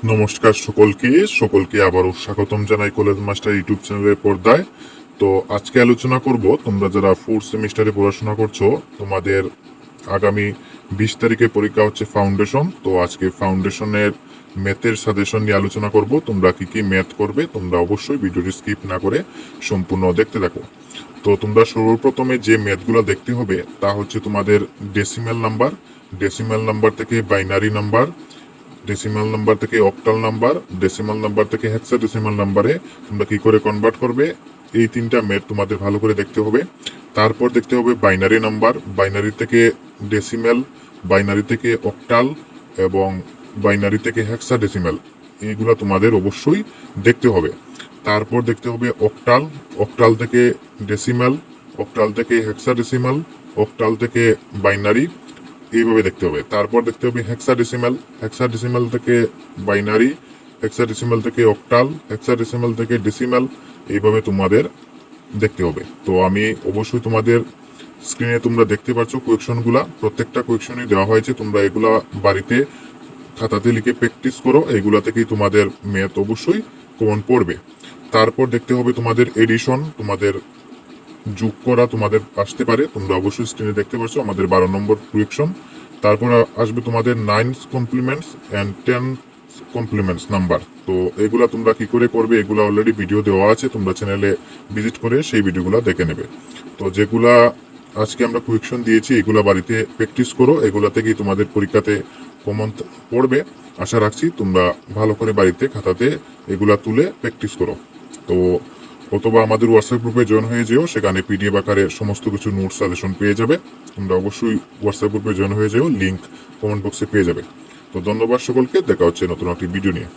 নমস্কার সকলকে আবারও স্বাগতম জানাই কলেজ মাস্টার ইউটিউব চ্যানেলের পর্দায়। তো আজকে আলোচনা করব, তোমরা যারা 4th সেমিস্টারে পড়াশোনা করছো, তোমাদের আগামী 20 তারিখে পরীক্ষা হচ্ছে ফাউন্ডেশন। তো আজকে ফাউন্ডেশনের ম্যাথের সাজেশন নিয়ে আলোচনা করব। তোমরা কি কি ম্যাথ করবে তোমরা অবশ্যই ভিডিওটি স্কিপ না করে সম্পূর্ণ দেখতে থাকো। তো তোমরা সর্বপ্রথমে যে ম্যাথগুলো দেখতে হবে তা হচ্ছে তোমাদের ডেসিমাল নাম্বার থেকে বাইনারি নাম্বার, ডেসিমাল নাম্বার থেকে অক্টাল নাম্বার, ডেসিমাল নাম্বার থেকে হেক্সাডেসিমাল নাম্বারে তোমরা কি করে কনভার্ট করবে, এই তিনটা ম্যাথ তোমাদের ভালো করে দেখতে হবে। তারপর দেখতে হবে বাইনারি নাম্বার, বাইনারি থেকে ডেসিমাল, বাইনারি থেকে অক্টাল এবং বাইনারি থেকে হেক্সাডেসিমাল, এইগুলো তোমাদের অবশ্যই দেখতে হবে। তারপর দেখতে হবে অক্টাল, অক্টাল থেকে ডেসিমাল, অক্টাল থেকে হেক্সাডেসিমাল, অক্টাল থেকে বাইনারি, এইভাবে দেখতে হবে। তারপর দেখতে হবে হেক্সাডেসিমাল, হেক্সাডেসিমাল থেকে বাইনারি, হেক্সাডেসিমাল থেকে অক্টাল, হেক্সাডেসিমাল থেকে ডেসিমাল, এইভাবে তোমাদের দেখতে হবে। তো আমি অবশ্যই তোমাদের স্ক্রিনে তোমরা দেখতে পাচ্ছ কোয়েকশনগুলা, প্রত্যেকটা কোয়েকশনই দেওয়া হয়েছে। তোমরা এগুলা বাড়িতে খাতাতে লিখে প্র্যাকটিস করো, এগুলা থেকেই তোমাদের ম্যাথ অবশ্যই কমন পড়বে। তারপর দেখতে হবে তোমাদের এডিশন, তোমাদের যোগ করা তোমাদের আসতে পারে, তোমরা অবশ্যই স্ক্রিনে দেখতে পাচ্ছ আমাদের 12 নম্বর কোয়েকশন। তারপর আসবে তোমাদের 9 কমপ্লিমেন্টস অ্যান্ড 10 কমপ্লিমেন্টস নাম্বার। তো এগুলা তোমরা কি করে করবে, এগুলা অলরেডি ভিডিও দেওয়া আছে, তোমরা চ্যানেলে ভিজিট করে সেই ভিডিওগুলো দেখে নেবে। তো যেগুলা আজকে আমরা কোয়েকশন দিয়েছি এগুলা বাড়িতে প্র্যাকটিস করো, এগুলা থেকেই তোমাদের পরীক্ষাতে কমন পড়বে। আশা রাখছি তোমরা ভালো করে বাড়িতে খাতাতে এগুলা তুলে প্র্যাকটিস করো। তো অথবা আমাদের হোয়াটসঅ্যাপ গ্রুপে জয়েন হয়ে যেও, সেখানে পিডিএফ আকারে সমস্ত কিছু নোট সাজেশন পেয়ে যাবে। তোমরা অবশ্যই হোয়াটসঅ্যাপ গ্রুপে জয়েন হয়ে যেও, লিঙ্ক কমেন্ট বক্সে পেয়ে যাবে। তো ধন্যবাদ সকলকে, দেখা হচ্ছে নতুন একটি ভিডিও নিয়ে।